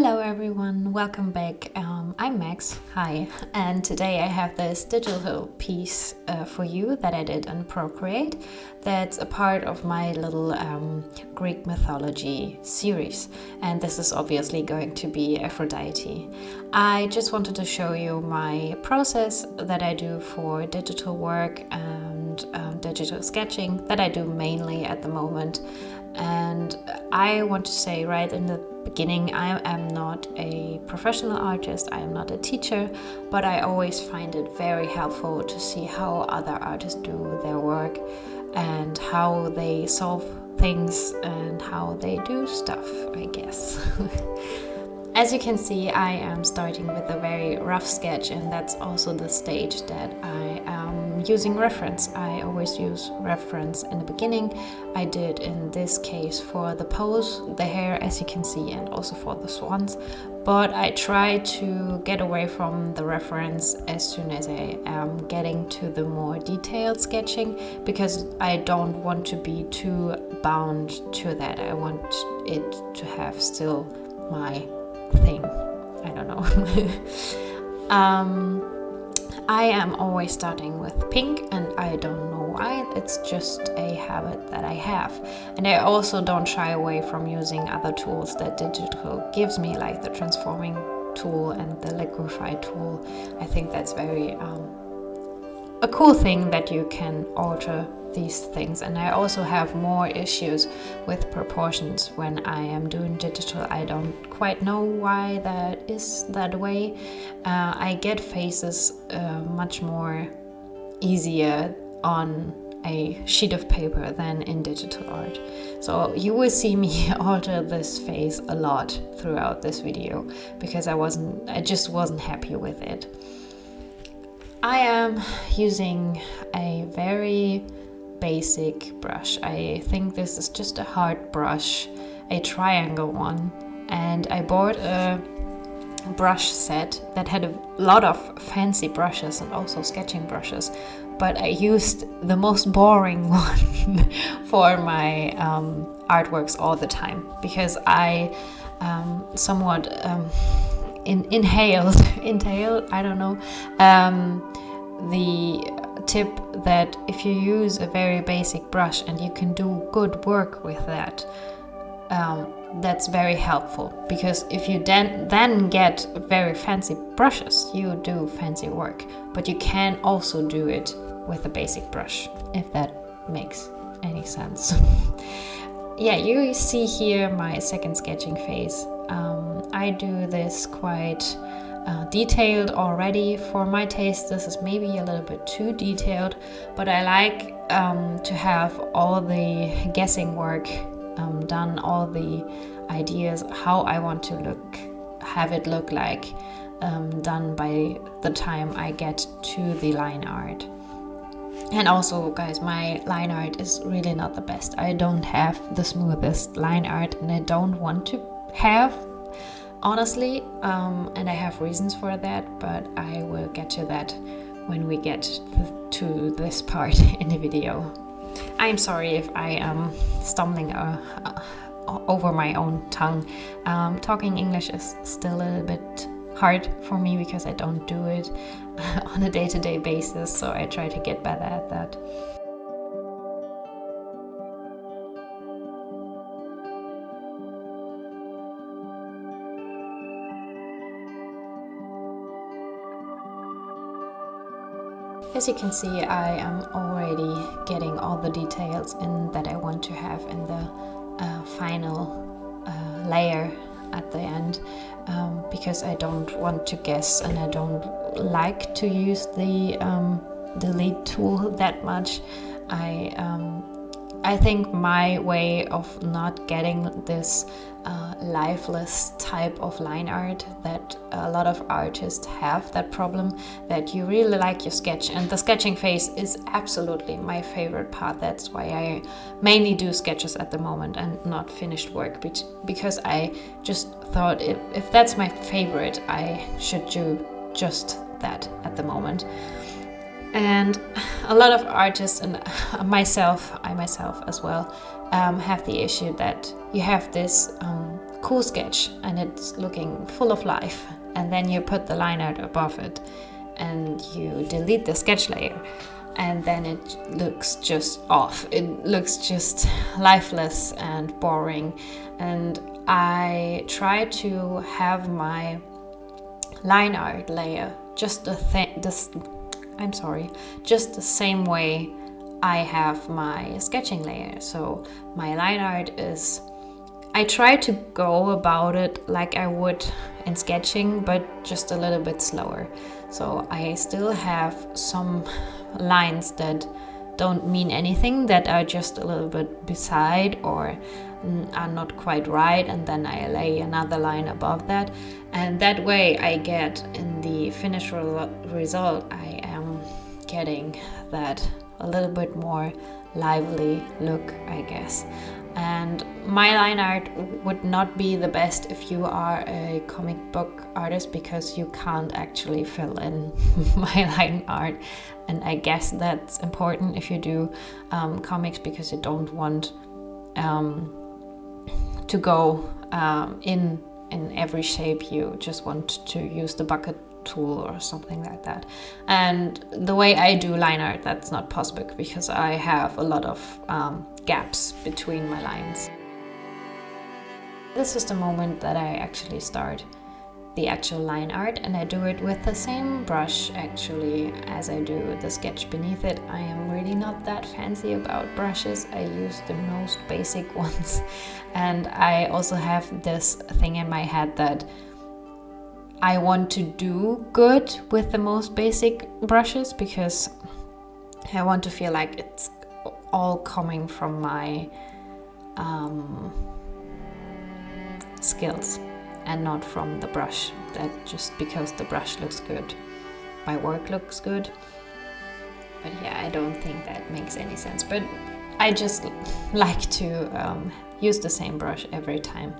Hello everyone, welcome back. I'm Max, hi, and today I have this digital piece for you that I did on Procreate. That's a part of my little Greek mythology series, and this is obviously going to be Aphrodite. I just wanted to show you my process that I do for digital work and digital sketching that I do mainly at the moment. And I want to say right in the beginning, I am not a professional artist, I am not a teacher, but I always find it very helpful to see how other artists do their work and how they solve things and how they do stuff, I guess. As you can see, I am starting with a very rough sketch, and that's also the stage that I am using reference. I always use reference in the beginning. I did in this case for the pose, the hair, as you can see, and also for the swans. But I try to get away from the reference as soon as I am getting to the more detailed sketching, because I don't want to be too bound to that. I want it to have still my thing. I don't know. I am always starting with pink, and I don't know why. It's just a habit that I have. And I also don't shy away from using other tools that digital gives me, like the transforming tool and the liquify tool. I think that's very a cool thing that you can alter these things. And I also have more issues with proportions when I am doing digital. I don't quite know why that is that way. I get faces much more easier on a sheet of paper than in digital art. So you will see me alter this face a lot throughout this video because I just wasn't happy with it. I am using a very basic brush. I think this is just a hard brush, a triangle one, and I bought a brush set that had a lot of fancy brushes and also sketching brushes, but I used the most boring one for my artworks all the time because I somewhat inhaled, I don't know, the tip that if you use a very basic brush and you can do good work with that, that's very helpful, because if you then get very fancy brushes, you do fancy work, but you can also do it with a basic brush, if that makes any sense. Yeah, you see here my second sketching phase. I do this quite detailed already. For my taste, this is maybe a little bit too detailed, but I like to have all the guessing work done, all the ideas, how I want to have it look like, done by the time I get to the line art. And also, guys, my line art is really not the best. I don't have the smoothest line art, and I don't want to have, honestly, and I have reasons for that, but I will get to that when we get to this part in the video. I'm sorry if I am stumbling over my own tongue. Talking English is still a little bit hard for me because I don't do it on a day-to-day basis, so I try to get better at that. As you can see, I am already getting all the details in that I want to have in the final layer at the end, because I don't want to guess and I don't like to use the delete tool that much. I think my way of not getting this lifeless type of line art that a lot of artists have, that problem that you really like your sketch, and the sketching phase is absolutely my favorite part. That's why I mainly do sketches at the moment and not finished work, because I just thought if that's my favorite, I should do just that at the moment. And a lot of artists, and I myself as well, have the issue that you have this cool sketch and it's looking full of life, and then you put the line art above it and you delete the sketch layer, and then it looks just off. It looks just lifeless and boring. And I try to have my line art layer just the same way I have my sketching layer. So my line art is, I try to go about it like I would in sketching, but just a little bit slower. So I still have some lines that don't mean anything, that are just a little bit beside or are not quite right, and then I lay another line above that, and that way I get in the finished result, I am getting that a little bit more lively look, I guess. And my line art would not be the best if you are a comic book artist, because you can't actually fill in my line art. And I guess that's important if you do comics, because you don't want to go in every shape. You just want to use the bucket tool or something like that. And the way I do line art, that's not possible, because I have a lot of gaps between my lines. This is the moment that I actually start the actual line art, and I do it with the same brush actually as I do the sketch beneath it. I am really not that fancy about brushes. I use the most basic ones, and I also have this thing in my head that I want to do good with the most basic brushes, because I want to feel like it's all coming from my skills and not from the brush, that just because the brush looks good, my work looks good. But yeah, I don't think that makes any sense, but I just like to use the same brush every time.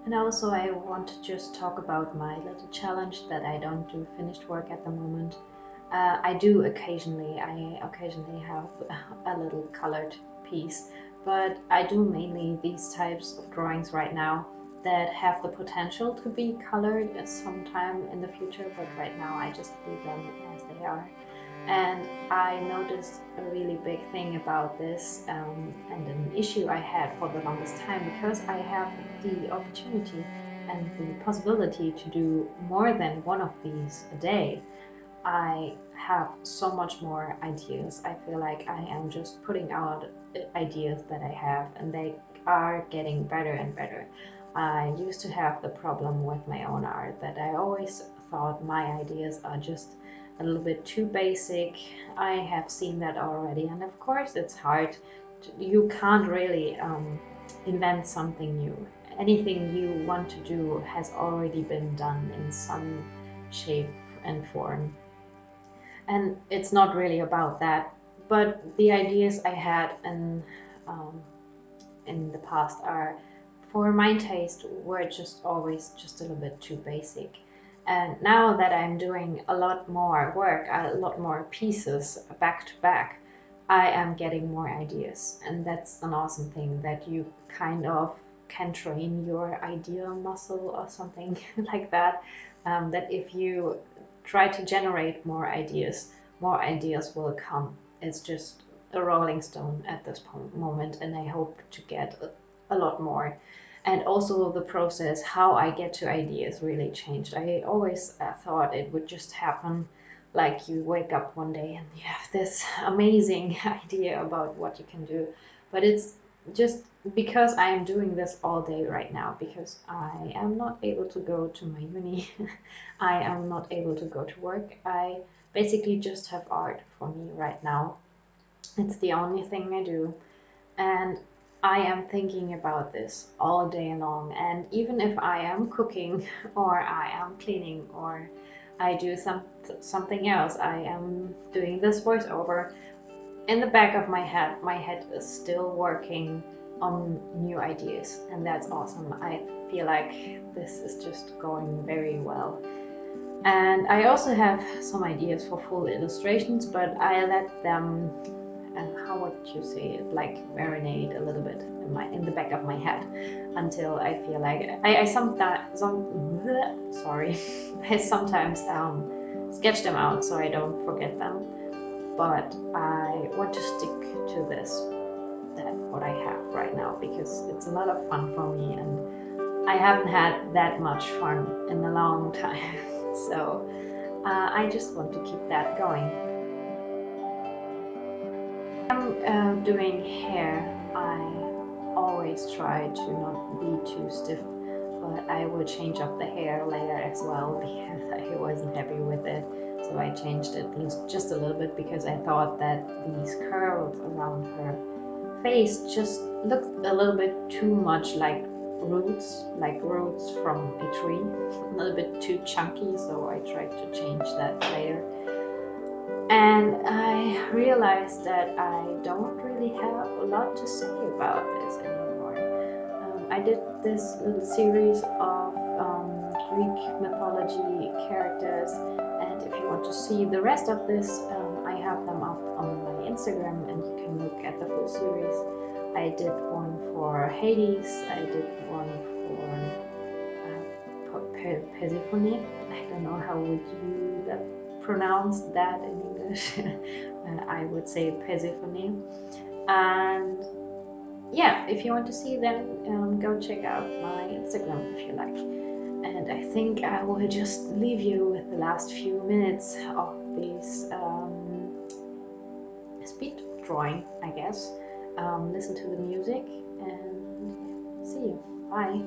And also I want to just talk about my little challenge that I don't do finished work at the moment. I do occasionally, I occasionally have a little colored piece, but I do mainly these types of drawings right now that have the potential to be colored at some time in the future, but right now I just leave them as they are. And I noticed a really big thing about this, and an issue I had for the longest time, because I have the opportunity and the possibility to do more than one of these a day. I have so much more ideas. I feel like I am just putting out ideas that I have, and they are getting better and better. I used to have the problem with my own art that I always thought my ideas are just a little bit too basic. I have seen that already, and of course it's hard. You can't really invent something new. Anything you want to do has already been done in some shape and form. And it's not really about that. But the ideas I had in the past are, for my taste, were just always just a little bit too basic. And now that I'm doing a lot more work, a lot more pieces back to back, I am getting more ideas. And that's an awesome thing, that you kind of can train your idea muscle or something like that. That if you try to generate more ideas will come. It's just a rolling stone at this moment, and I hope to get a lot more. And also the process, how I get to ideas, really changed. I always thought it would just happen, like you wake up one day and you have this amazing idea about what you can do. But it's just because I am doing this all day right now, because I am not able to go to my uni, I am not able to go to work. I basically just have art for me right now. It's the only thing I do. And I am thinking about this all day long. And even if I am cooking or I am cleaning or I do something else, I am doing this voiceover, in the back of my head is still working on new ideas, and that's awesome. I feel like this is just going very well. And I also have some ideas for full illustrations, but I let them, how would you say it, like marinate a little bit in the back of my head until I feel like I sometimes sorry I sometimes sketch them out so I don't forget them, but I want to stick to this, that what I have right now, because it's a lot of fun for me, and I haven't had that much fun in a long time. So I just want to keep that going. I'm doing hair. I always try to not be too stiff, but I will change up the hair later as well because I wasn't happy with it. So I changed it just a little bit because I thought that these curls around her face just looked a little bit too much like roots from a tree, a little bit too chunky, so I tried to change that later. And I realized that I don't really have a lot to say about this anymore. I did this little series of Greek mythology characters, and if you want to see the rest of this, I have them up on my Instagram and you can look at the full series. I did one for Hades, I did one for Persephone. I don't know how would you pronounce that in English. I would say Persephone. And yeah, if you want to see them, go check out my Instagram if you like. And I think I will just leave you with the last few minutes of this speed drawing, I guess. Listen to the music and see you. Bye.